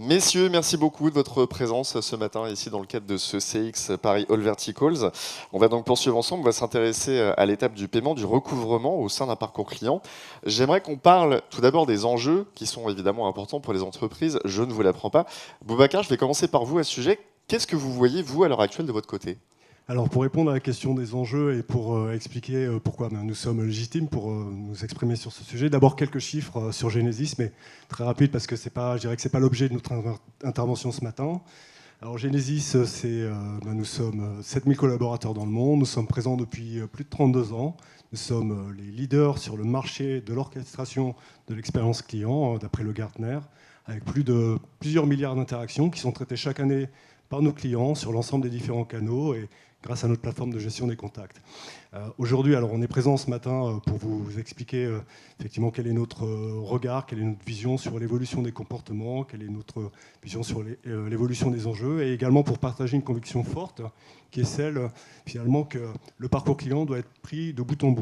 Messieurs, merci beaucoup de votre présence ce matin ici dans le cadre de ce CX Paris All Verticals. On va donc poursuivre ensemble, on va s'intéresser à l'étape du paiement, du recouvrement au sein d'un parcours client. J'aimerais qu'on parle tout d'abord des enjeux qui sont évidemment importants pour les entreprises, je ne vous l'apprends pas. Boubacar, je vais commencer par vous à ce sujet. Qu'est-ce que vous voyez, vous, à l'heure actuelle de votre côté ? Alors, pour répondre à la question des enjeux et pour expliquer pourquoi nous sommes légitimes pour nous exprimer sur ce sujet, d'abord quelques chiffres sur Genesis, mais très rapide parce que je dirais que ce n'est pas l'objet de notre intervention ce matin. Alors, Genesis, nous sommes 7000 collaborateurs dans le monde, nous sommes présents depuis plus de 32 ans, nous sommes les leaders sur le marché de l'orchestration de l'expérience client, d'après le Gartner, avec plusieurs milliards d'interactions qui sont traitées chaque année par nos clients sur l'ensemble des différents canaux et grâce à notre plateforme de gestion des contacts. Aujourd'hui, alors on est présent ce matin pour vous expliquer effectivement quel est notre regard, quelle est notre vision sur l'évolution des comportements, quelle est notre vision sur l'évolution des enjeux, et également pour partager une conviction forte qui est celle finalement que le parcours client doit être pris de bout en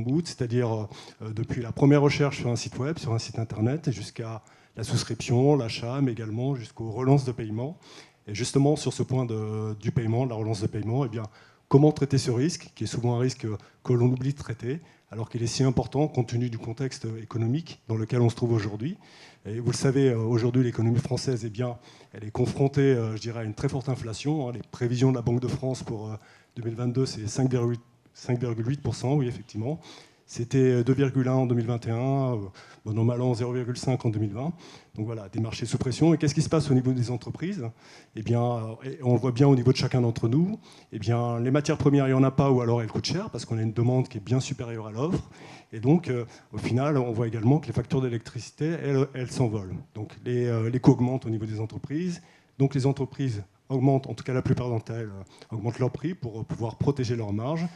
bout, c'est-à-dire depuis la première recherche sur un site web, sur un site internet, jusqu'à la souscription, l'achat, mais également jusqu'aux relances de paiement. Et justement, sur ce point du paiement, de la relance de paiement, eh bien, comment traiter ce risque, qui est souvent un risque que l'on oublie de traiter, alors qu'il est si important compte tenu du contexte économique dans lequel on se trouve aujourd'hui. Et vous le savez, aujourd'hui, l'économie française, eh bien, elle est confrontée, je dirais, à une très forte inflation. Les prévisions de la Banque de France pour 2022, c'est 5,8%, oui, effectivement. C'était 2,1 en 2021, bon an mal an 0,5 en 2020. Donc voilà, des marchés sous pression. Et qu'est-ce qui se passe au niveau des entreprises ? Eh bien, on le voit bien au niveau de chacun d'entre nous. Eh bien, les matières premières, il n'y en a pas, ou alors elles coûtent cher parce qu'on a une demande qui est bien supérieure à l'offre. Et donc, au final, on voit également que les factures d'électricité, elles s'envolent. Donc, les coûts augmentent au niveau des entreprises. Donc, les entreprises augmentent, en tout cas la plupart d'entre elles, augmentent leur prix pour pouvoir protéger leurs marges.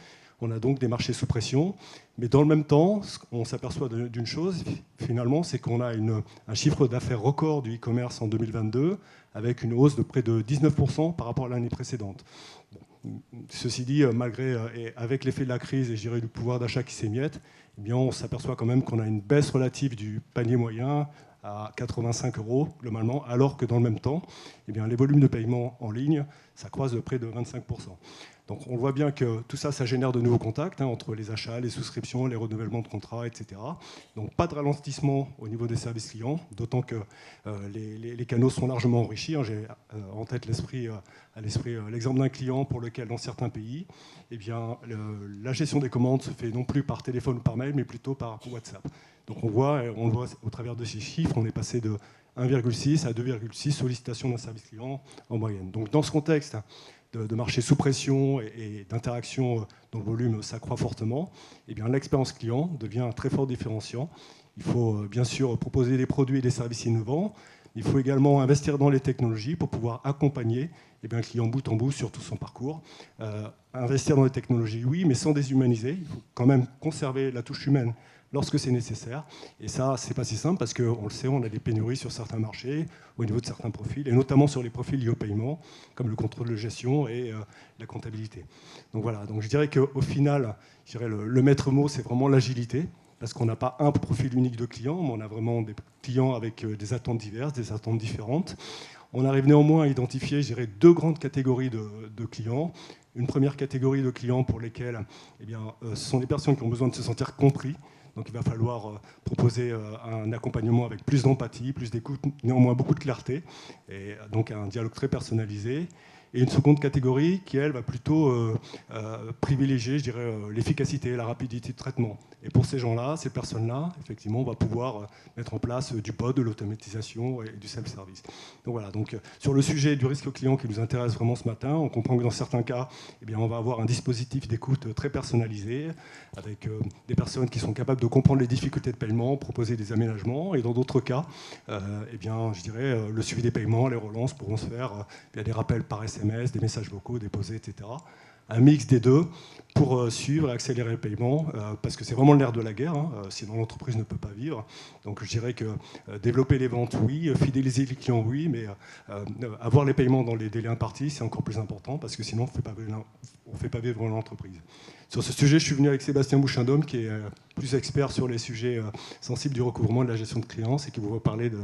On a donc des marchés sous pression. Mais dans le même temps, on s'aperçoit d'une chose, finalement, c'est qu'on a un chiffre d'affaires record du e-commerce en 2022, avec une hausse de près de 19% par rapport à l'année précédente. Bon, ceci dit, malgré et avec l'effet de la crise et je dirais du pouvoir d'achat qui s'émiette, eh bien, on s'aperçoit quand même qu'on a une baisse relative du panier moyen à 85 € globalement, alors que dans le même temps, eh bien, les volumes de paiement en ligne, ça croise de près de 25%. Donc on voit bien que tout ça, ça génère de nouveaux contacts entre les achats, les souscriptions, les renouvellements de contrats, etc. Donc pas de ralentissement au niveau des services clients, d'autant que les canaux sont largement enrichis. J'ai en tête l'exemple d'un client pour lequel, dans certains pays, eh bien, la gestion des commandes se fait non plus par téléphone ou par mail, mais plutôt par WhatsApp. Donc on le voit au travers de ces chiffres, on est passé de 1,6 à 2,6 sollicitations d'un service client en moyenne. Donc dans ce contexte de marché sous pression et d'interaction dont le volume s'accroît fortement, eh bien, l'expérience client devient un très fort différenciant. Il faut bien sûr proposer des produits et des services innovants. Il faut également investir dans les technologies pour pouvoir accompagner le client bout en bout sur tout son parcours. Investir dans les technologies, oui, mais sans déshumaniser. Il faut quand même conserver la touche humaine lorsque c'est nécessaire. Et ça, c'est pas si simple parce qu'on le sait, on a des pénuries sur certains marchés, au niveau de certains profils, et notamment sur les profils liés au paiement, comme le contrôle de gestion et la comptabilité. Donc voilà, donc je dirais qu'au final, je dirais le maître mot, c'est vraiment l'agilité, parce qu'on n'a pas un profil unique de client, mais on a vraiment des clients avec des attentes diverses, des attentes différentes. On arrive néanmoins à identifier, je dirais, deux grandes catégories de clients. Une première catégorie de clients pour lesquels eh bien, ce sont des personnes qui ont besoin de se sentir compris. Donc il va falloir proposer un accompagnement avec plus d'empathie, plus d'écoute, néanmoins beaucoup de clarté, et donc un dialogue très personnalisé. Et une seconde catégorie qui, elle, va plutôt privilégier, je dirais, l'efficacité, la rapidité de traitement. Et pour ces gens-là, ces personnes-là, effectivement, on va pouvoir mettre en place du bot, de l'automatisation et du self-service. Donc voilà, donc, sur le sujet du risque client qui nous intéresse vraiment ce matin, on comprend que dans certains cas, eh bien, on va avoir un dispositif d'écoute très personnalisé, avec des personnes qui sont capables de comprendre les difficultés de paiement, proposer des aménagements. Et dans d'autres cas, eh bien, je dirais, le suivi des paiements, les relances pourront se faire via des rappels par SMS, des messages vocaux déposés, etc. un mix des deux pour suivre et accélérer le paiement, parce que c'est vraiment le nerf de la guerre, hein, sinon l'entreprise ne peut pas vivre. Donc je dirais que développer les ventes, oui, fidéliser les clients, oui, mais avoir les paiements dans les délais impartis, c'est encore plus important, parce que sinon on ne fait pas vivre l'entreprise. Sur ce sujet, je suis venu avec Sébastien Bouchindôme, qui est plus expert sur les sujets sensibles du recouvrement et de la gestion de créances, et qui vous va parler de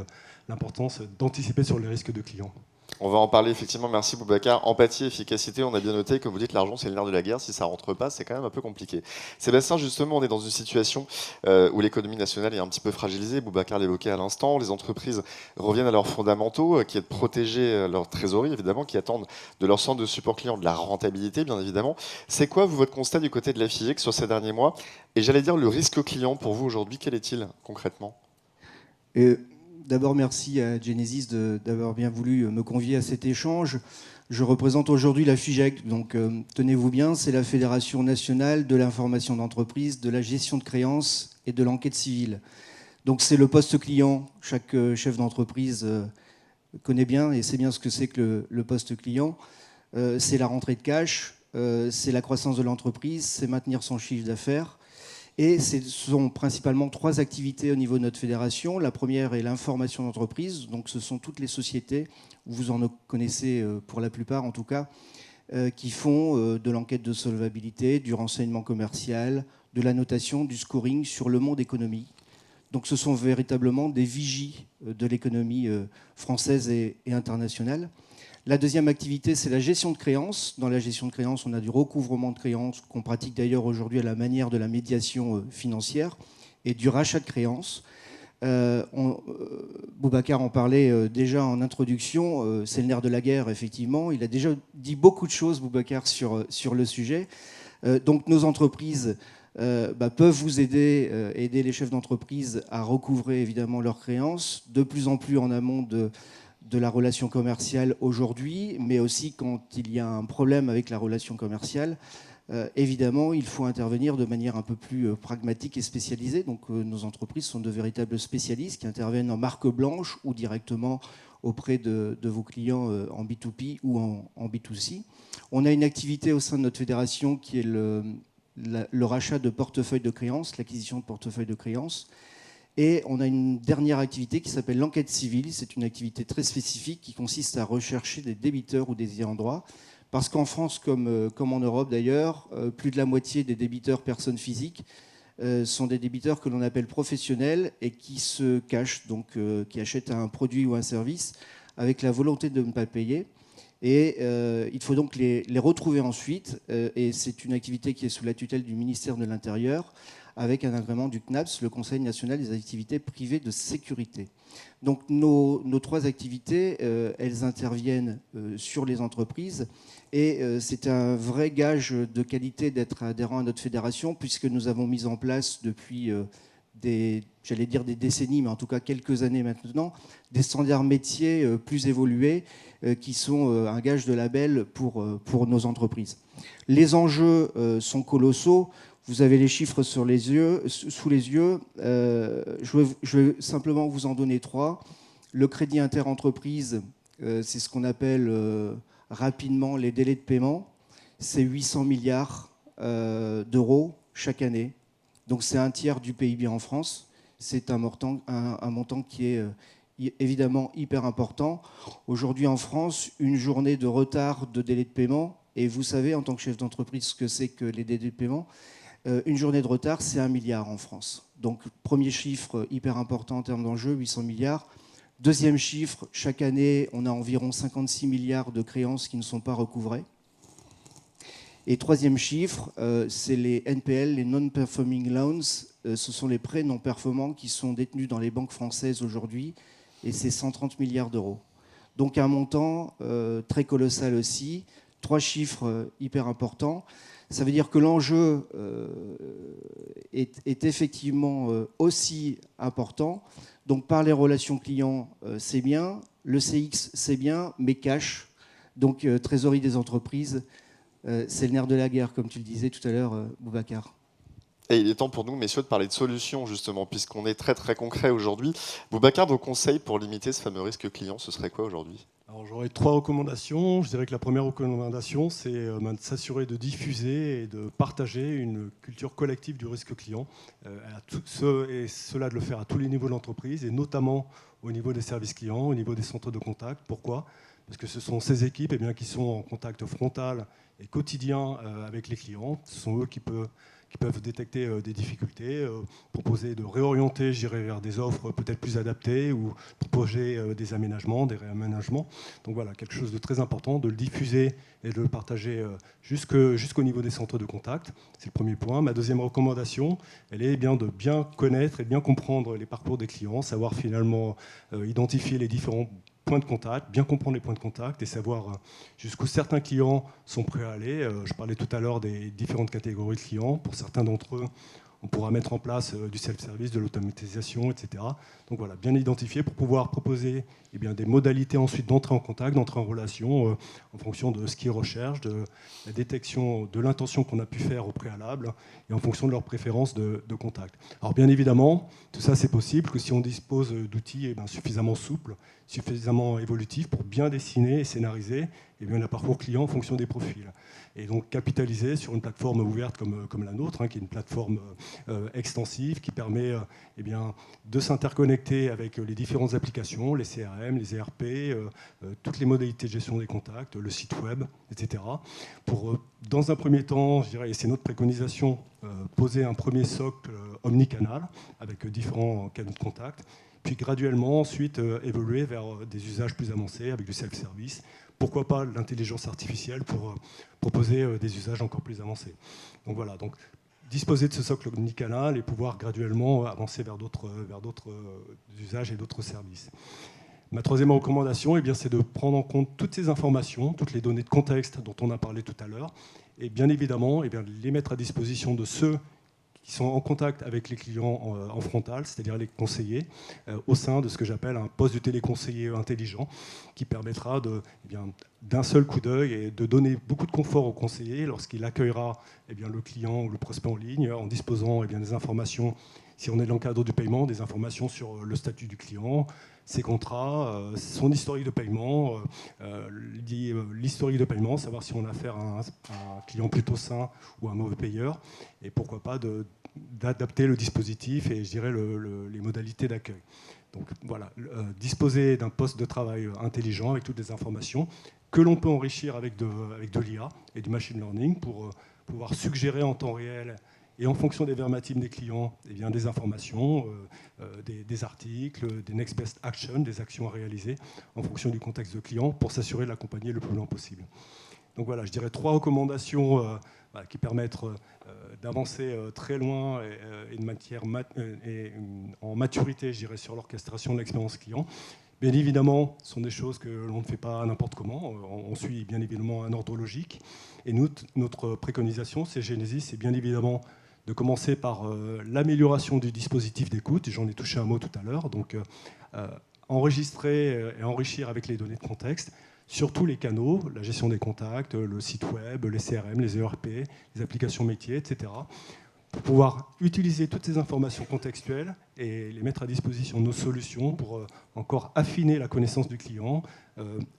l'importance d'anticiper sur les risques de clients. On va en parler effectivement, merci Boubacar. Empathie, efficacité, on a bien noté, comme vous dites, l'argent c'est le nerf de la guerre, si ça rentre pas, c'est quand même un peu compliqué. Sébastien, justement, on est dans une situation où l'économie nationale est un petit peu fragilisée, Boubacar l'évoquait à l'instant, les entreprises reviennent à leurs fondamentaux, qui est de protéger leur trésorerie, évidemment, qui attendent de leur centre de support client de la rentabilité, bien évidemment. C'est quoi, vous, votre constat du côté de la FIGEC sur ces derniers mois? Et j'allais dire, le risque client, pour vous aujourd'hui, quel est-il concrètement? D'abord, merci à Genesis d'avoir bien voulu me convier à cet échange. Je représente aujourd'hui la FIGEC, donc tenez-vous bien, c'est la Fédération nationale de l'information d'entreprise, de la gestion de créances et de l'enquête civile. Donc c'est le poste client. Chaque chef d'entreprise connaît bien et sait bien ce que c'est que le poste client. C'est la rentrée de cash, c'est la croissance de l'entreprise, c'est maintenir son chiffre d'affaires. Et ce sont principalement 3 activités au niveau de notre fédération. La première est l'information d'entreprise. Donc ce sont toutes les sociétés, vous en connaissez pour la plupart en tout cas, qui font de l'enquête de solvabilité, du renseignement commercial, de la notation, du scoring sur le monde économie. Donc ce sont véritablement des vigies de l'économie française et internationale. La deuxième activité, c'est la gestion de créances. Dans la gestion de créances, on a du recouvrement de créances qu'on pratique d'ailleurs aujourd'hui à la manière de la médiation financière et du rachat de créances. Boubacar en parlait déjà en introduction. C'est le nerf de la guerre, effectivement. Il a déjà dit beaucoup de choses, Boubacar, sur le sujet. Donc nos entreprises peuvent vous aider les chefs d'entreprise à recouvrer évidemment leurs créances, de plus en plus en amont de la relation commerciale aujourd'hui, mais aussi quand il y a un problème avec la relation commerciale, évidemment, il faut intervenir de manière un peu plus pragmatique et spécialisée. Donc nos entreprises sont de véritables spécialistes qui interviennent en marque blanche ou directement auprès de vos clients en B2B ou en B2C. On a une activité au sein de notre fédération qui est le rachat de portefeuilles de créances, l'acquisition de portefeuilles de créances. Et on a une dernière activité qui s'appelle l'enquête civile. C'est une activité très spécifique qui consiste à rechercher des débiteurs ou des ayants droit. Parce qu'en France, comme en Europe d'ailleurs, plus de la moitié des débiteurs personnes physiques sont des débiteurs que l'on appelle professionnels et qui se cachent, donc qui achètent un produit ou un service avec la volonté de ne pas payer. Et il faut donc les retrouver ensuite. Et c'est une activité qui est sous la tutelle du ministère de l'Intérieur, avec un agrément du CNAPS, le Conseil national des activités privées de sécurité. Donc nos 3 activités, elles interviennent sur les entreprises et c'est un vrai gage de qualité d'être adhérent à notre fédération, puisque nous avons mis en place depuis j'allais dire des décennies, mais en tout cas quelques années maintenant, des standards métiers plus évolués qui sont un gage de label pour nos entreprises. Les enjeux sont colossaux. Vous avez les chiffres sous les yeux. Je vais simplement vous en donner 3. Le crédit interentreprise, c'est ce qu'on appelle rapidement les délais de paiement. C'est 800 milliards d'euros chaque année. Donc c'est un tiers du PIB en France. C'est un montant qui est évidemment hyper important. Aujourd'hui en France, une journée de retard de délai de paiement, et vous savez en tant que chef d'entreprise ce que c'est que les délais de paiement, une journée de retard, c'est 1 milliard en France. Donc, premier chiffre hyper important en termes d'enjeux, 800 milliards. Deuxième chiffre, chaque année, on a environ 56 milliards de créances qui ne sont pas recouvrées. Et troisième chiffre, c'est les NPL, les Non-Performing Loans. Ce sont les prêts non performants qui sont détenus dans les banques françaises aujourd'hui. Et c'est 130 milliards d'euros. Donc, un montant très colossal aussi. 3 chiffres hyper importants. Ça veut dire que l'enjeu est effectivement aussi important. Donc par les relations clients, c'est bien. Le CX, c'est bien, mais cash. Donc trésorerie des entreprises, c'est le nerf de la guerre, comme tu le disais tout à l'heure, Boubacar. Et il est temps pour nous, messieurs, de parler de solutions, justement, puisqu'on est très très concret aujourd'hui. Boubacar, vos conseils pour limiter ce fameux risque client, ce serait quoi aujourd'hui? Alors, j'aurais 3 recommandations. Je dirais que la première recommandation, c'est de s'assurer de diffuser et de partager une culture collective du risque client, et cela de le faire à tous les niveaux de l'entreprise, et notamment au niveau des services clients, au niveau des centres de contact. Pourquoi? Parce que ce sont ces équipes qui sont en contact frontal et quotidien avec les clients. Ce sont eux qui peuvent détecter des difficultés, proposer de réorienter, je dirais, vers des offres peut-être plus adaptées ou proposer des aménagements, des réaménagements. Donc voilà, quelque chose de très important, de le diffuser et de le partager jusqu'au niveau des centres de contact. C'est le premier point. Ma deuxième recommandation, elle est bien de bien connaître et bien comprendre les parcours des clients, savoir finalement identifier les différents points de contact, bien comprendre les points de contact et savoir jusqu'où certains clients sont prêts à aller. Je parlais tout à l'heure des différentes catégories de clients. Pour certains d'entre eux, on pourra mettre en place du self-service, de l'automatisation, etc. Donc voilà, bien identifier pour pouvoir proposer des modalités ensuite d'entrer en contact, d'entrer en relation en fonction de ce qu'ils recherchent, de la détection de l'intention qu'on a pu faire au préalable et en fonction de leurs préférences de contact. Alors bien évidemment, tout ça c'est possible que si on dispose d'outils suffisamment souples, suffisamment évolutifs pour bien dessiner et scénariser le parcours client en fonction des profils. Et donc capitaliser sur une plateforme ouverte comme la nôtre, qui est une plateforme extensive qui permet de s'interconnecter avec les différentes applications, les CRM, les ERP, toutes les modalités de gestion des contacts, le site web, etc. Pour, dans un premier temps, je dirais, et c'est notre préconisation, poser un premier socle omnicanal avec différents canaux de contact, puis graduellement ensuite évoluer vers des usages plus avancés avec du self-service. Pourquoi pas l'intelligence artificielle pour proposer des usages encore plus avancés. Donc voilà, donc disposer de ce socle omnicanal et pouvoir graduellement avancer vers d'autres usages et d'autres services. Ma troisième recommandation, c'est de prendre en compte toutes ces informations, toutes les données de contexte dont on a parlé tout à l'heure, et bien évidemment de les mettre à disposition de ceux qui sont en contact avec les clients en frontal, c'est-à-dire les conseillers, au sein de ce que j'appelle un poste de téléconseiller intelligent, qui permettra d'un seul coup d'œil et de donner beaucoup de confort au conseiller lorsqu'il accueillera le client ou le prospect en ligne, en disposant des informations, si on est dans le cadre du paiement, des informations sur le statut du client, ses contrats, son historique de paiement, l'historique de paiement, savoir si on a affaire à un client plutôt sain ou un mauvais payeur, et pourquoi pas d'adapter le dispositif et je dirais les modalités d'accueil. Donc voilà, disposer d'un poste de travail intelligent avec toutes les informations que l'on peut enrichir avec de l'IA et du machine learning pour pouvoir suggérer en temps réel et en fonction des verbatim des clients, des informations, des articles, des next best action, des actions à réaliser en fonction du contexte de client pour s'assurer de l'accompagner le plus loin possible. Donc voilà, je dirais 3 recommandations qui permettent d'avancer très loin et de matière en maturité, je dirais, sur l'orchestration de l'expérience client. Bien évidemment, ce sont des choses que l'on ne fait pas n'importe comment. On suit bien évidemment un ordre logique. Et notre préconisation, chez Genesis, c'est bien évidemment de commencer par l'amélioration du dispositif d'écoute. J'en ai touché un mot tout à l'heure. Donc, enregistrer et enrichir avec les données de contexte sur tous les canaux, la gestion des contacts, le site web, les CRM, les ERP, les applications métiers, etc. Pour pouvoir utiliser toutes ces informations contextuelles et les mettre à disposition de nos solutions pour encore affiner la connaissance du client,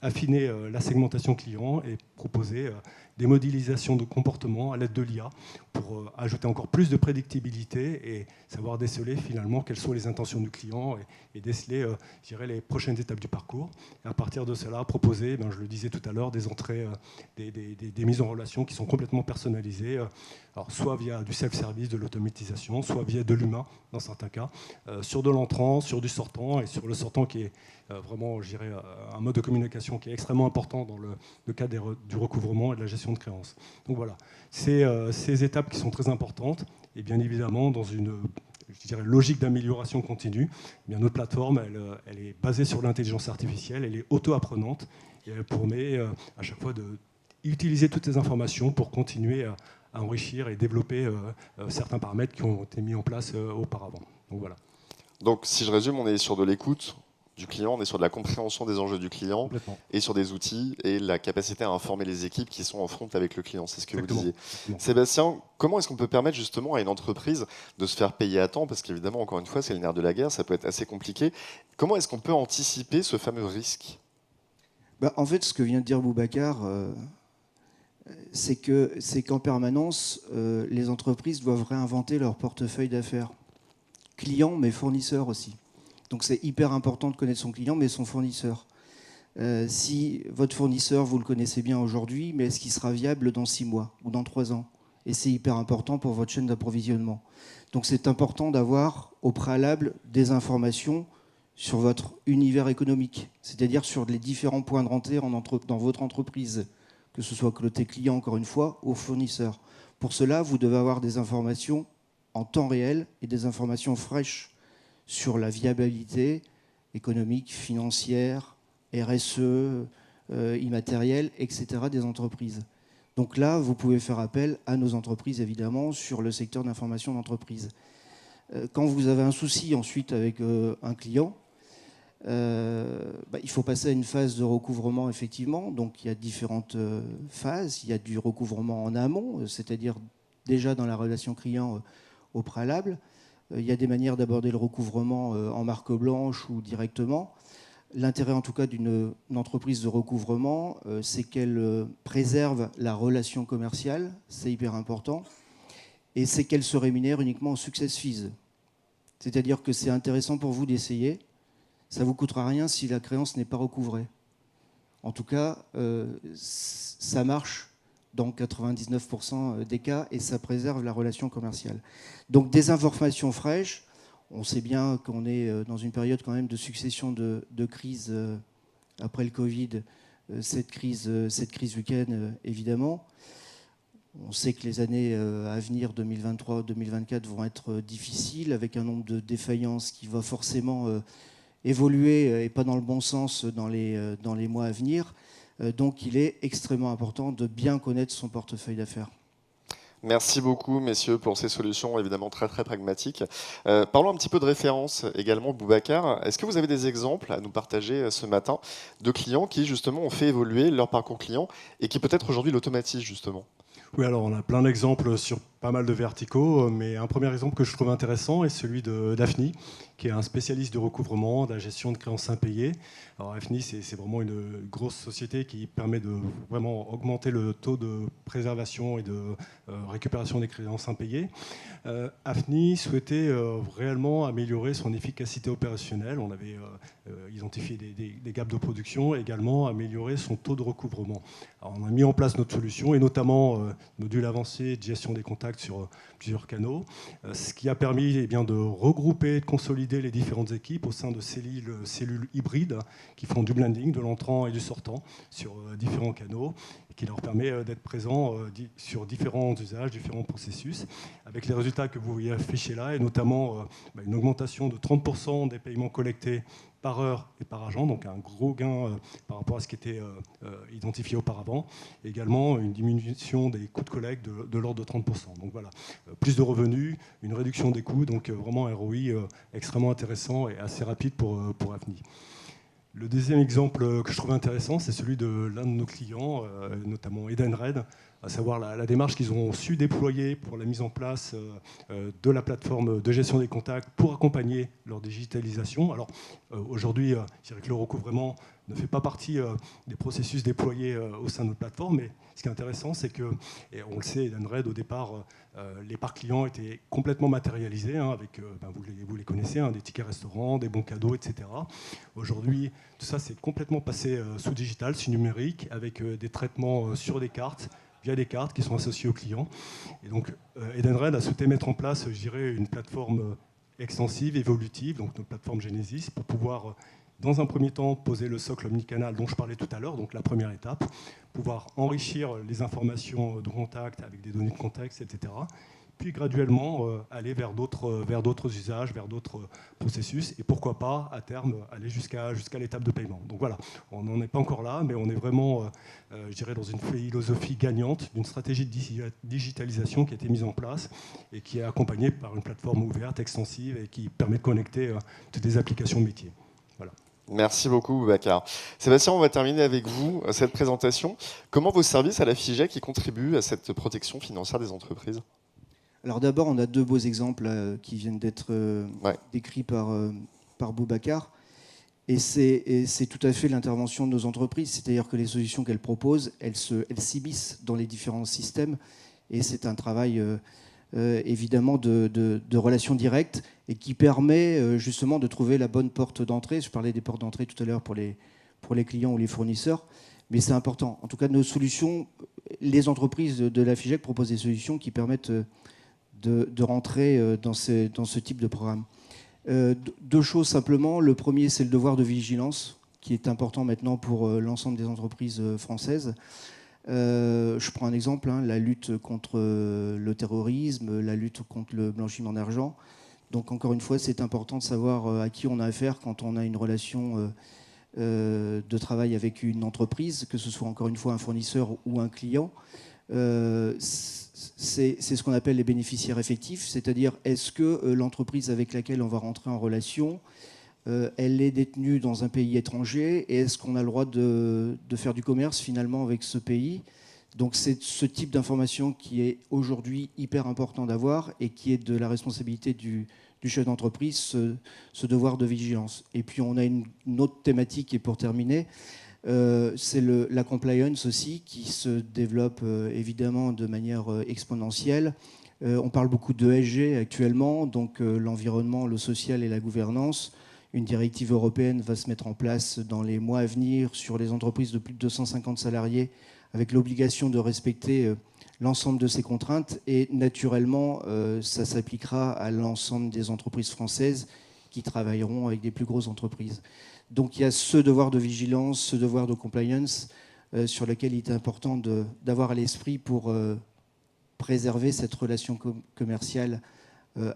affiner la segmentation client et proposer des modélisations de comportement à l'aide de l'IA pour ajouter encore plus de prédictibilité et savoir déceler finalement quelles sont les intentions du client et déceler je dirais, les prochaines étapes du parcours. Et à partir de cela, proposer, je le disais tout à l'heure, des entrées, des mises en relation qui sont complètement personnalisées, alors soit via du self-service, de l'automatisation, soit via de l'humain dans certains cas, sur de l'entrant, sur du sortant, et sur le sortant qui est vraiment, je dirais, un mode de communication qui est extrêmement important dans le cadre du recouvrement et de la gestion de créances. Donc voilà, ces étapes qui sont très importantes, et bien évidemment, dans une je dirais, logique d'amélioration continue, eh bien, notre plateforme, elle est basée sur l'intelligence artificielle, elle est auto-apprenante, et elle permet à chaque fois d'utiliser toutes ces informations pour continuer à enrichir et développer certains paramètres qui ont été mis en place auparavant. Donc voilà. Donc si je résume, on est sur de l'écoute, du client, on est sur de la compréhension des enjeux du client Complètement. et sur des outils et la capacité à informer les équipes qui sont en front avec le client. C'est ce que Exactement. vous disiez. Exactement. Sébastien, comment est-ce qu'on peut permettre justement à une entreprise de se faire payer à temps? Parce qu'évidemment, encore une fois, c'est le nerf de la guerre, ça peut être assez compliqué. Comment est-ce qu'on peut anticiper ce fameux risque? En fait, ce que vient de dire Boubacar, c'est qu'en permanence, les entreprises doivent réinventer leur portefeuille d'affaires. Clients, mais fournisseurs aussi. Donc c'est hyper important de connaître son client, mais son fournisseur. Si votre fournisseur, vous le connaissez bien aujourd'hui, mais est-ce qu'il sera viable dans 6 mois ou dans 3 ans? Et c'est hyper important pour votre chaîne d'approvisionnement. Donc c'est important d'avoir au préalable des informations sur votre univers économique, c'est-à-dire sur les différents points de rentrée dans votre entreprise, que ce soit côté client, encore une fois, ou fournisseur. Pour cela, vous devez avoir des informations en temps réel et des informations fraîches sur la viabilité économique, financière, RSE, immatérielle, etc. des entreprises. Donc là, vous pouvez faire appel à nos entreprises, évidemment, sur le secteur d'information d'entreprise. Quand vous avez un souci ensuite avec un client, il faut passer à une phase de recouvrement, effectivement. Donc il y a différentes phases. Il y a du recouvrement en amont, c'est-à-dire déjà dans la relation client au préalable. Il y a des manières d'aborder le recouvrement en marque blanche ou directement. L'intérêt en tout cas d'une entreprise de recouvrement, c'est qu'elle préserve la relation commerciale, c'est hyper important, et c'est qu'elle se rémunère uniquement en success fees. C'est-à-dire que c'est intéressant pour vous d'essayer, ça ne vous coûtera rien si la créance n'est pas recouvrée. En tout cas, ça marche dans 99% des cas et ça préserve la relation commerciale. Donc des informations fraîches. On sait bien qu'on est dans une période quand même de succession de crises après le Covid, cette crise week-end évidemment. On sait que les années à venir, 2023-2024, vont être difficiles avec un nombre de défaillances qui va forcément évoluer et pas dans le bon sens dans les mois à venir. Donc il est extrêmement important de bien connaître son portefeuille d'affaires. Merci beaucoup, messieurs, pour ces solutions évidemment très très pragmatiques. Parlons un petit peu de référence également, Boubacar. Est-ce que vous avez des exemples à nous partager ce matin de clients qui justement ont fait évoluer leur parcours client et qui peut-être aujourd'hui l'automatisent justement? Oui, alors on a plein d'exemples sur pas mal de verticaux, mais un premier exemple que je trouve intéressant est celui de Daphni, qui est un spécialiste du recouvrement, de la gestion de créances impayées. Alors Daphni, c'est vraiment une grosse société qui permet de vraiment augmenter le taux de préservation et de récupération des créances impayées. Daphni souhaitait réellement améliorer son efficacité opérationnelle. On avait identifié des gaps de production, et également améliorer son taux de recouvrement. Alors, on a mis en place notre solution, et notamment module avancé de gestion des contacts sur plusieurs canaux, ce qui a permis de regrouper, de consolider les différentes équipes au sein de cellules hybrides qui font du blending, de l'entrant et du sortant sur différents canaux, et qui leur permet d'être présents sur différents usages, différents processus, avec les résultats que vous voyez affichés là, et notamment une augmentation de 30% des paiements collectés par heure et par agent, donc un gros gain par rapport à ce qui était identifié auparavant. Et également une diminution des coûts de collecte de l'ordre de 30%. Donc voilà, plus de revenus, une réduction des coûts, donc vraiment un ROI extrêmement intéressant et assez rapide pour Afni. Le deuxième exemple que je trouve intéressant, c'est celui de l'un de nos clients, notamment Edenred, à savoir la démarche qu'ils ont su déployer pour la mise en place de la plateforme de gestion des contacts pour accompagner leur digitalisation. Alors aujourd'hui, je dirais que le recouvrement ne fait pas partie des processus déployés au sein de notre plateforme, mais ce qui est intéressant, c'est que, et on le sait, Edenred, au départ, les parts clients étaient complètement matérialisés, avec, vous les connaissez, des tickets restaurants, des bons cadeaux, etc. Aujourd'hui, tout ça s'est complètement passé sous digital, sous numérique, avec des traitements sur des cartes, via des cartes qui sont associées aux clients. Et donc, Edenred a souhaité mettre en place, je dirais, une plateforme extensive, évolutive, donc notre plateforme Genesis, pour pouvoir, dans un premier temps, poser le socle omnicanal dont je parlais tout à l'heure, donc la première étape, pouvoir enrichir les informations de contact avec des données de contexte, etc. Puis graduellement aller vers d'autres usages, vers d'autres processus, et pourquoi pas, à terme, aller jusqu'à l'étape de paiement. Donc voilà, on n'en est pas encore là, mais on est vraiment, je dirais, dans une philosophie gagnante, d'une stratégie de digitalisation qui a été mise en place et qui est accompagnée par une plateforme ouverte, extensive, et qui permet de connecter toutes les applications métiers. Voilà. Merci beaucoup, Boubacar. Sébastien, on va terminer avec vous cette présentation. Comment vos services à la FIGEC y contribuent à cette protection financière des entreprises? Alors d'abord, on a deux beaux exemples qui viennent d'être décrits par Boubacar. Et c'est tout à fait l'intervention de nos entreprises, c'est-à-dire que les solutions qu'elles proposent, elles s'immiscent dans les différents systèmes. Et c'est un travail évidemment de relations directes et qui permet justement de trouver la bonne porte d'entrée. Je parlais des portes d'entrée tout à l'heure pour les clients ou les fournisseurs, mais c'est important. En tout cas, nos solutions, les entreprises de la FIGEC proposent des solutions qui permettent de rentrer dans ce type de programme. Deux choses simplement. Le premier, c'est le devoir de vigilance, qui est important maintenant pour l'ensemble des entreprises françaises. Je prends un exemple, la lutte contre le terrorisme, la lutte contre le blanchiment d'argent. Donc encore une fois, c'est important de savoir à qui on a affaire quand on a une relation de travail avec une entreprise, que ce soit encore une fois un fournisseur ou un client. C'est ce qu'on appelle les bénéficiaires effectifs, c'est-à-dire est-ce que l'entreprise avec laquelle on va rentrer en relation, elle est détenue dans un pays étranger et est-ce qu'on a le droit de faire du commerce finalement avec ce pays? Donc c'est ce type d'information qui est aujourd'hui hyper important d'avoir et qui est de la responsabilité du chef d'entreprise, ce devoir de vigilance. Et puis on a une autre thématique, et pour terminer, c'est la compliance aussi, qui se développe évidemment de manière exponentielle. On parle beaucoup d'ESG actuellement, donc l'environnement, le social et la gouvernance. Une directive européenne va se mettre en place dans les mois à venir sur les entreprises de plus de 250 salariés, avec l'obligation de respecter l'ensemble de ces contraintes. Et naturellement, ça s'appliquera à l'ensemble des entreprises françaises qui travailleront avec des plus grosses entreprises. Donc il y a ce devoir de vigilance, ce devoir de compliance sur lequel il est important d'avoir à l'esprit pour préserver cette relation commerciale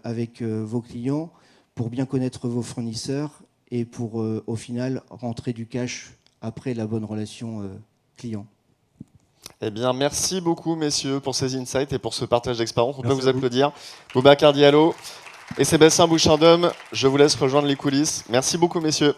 avec vos clients, pour bien connaître vos fournisseurs et pour au final rentrer du cash après la bonne relation client. Eh bien, merci beaucoup, messieurs, pour ces insights et pour ce partage d'expérience. On peut vous à vous. applaudir. Boubacar Diallo et Sébastien Bouchardom, je vous laisse rejoindre les coulisses. Merci beaucoup, messieurs.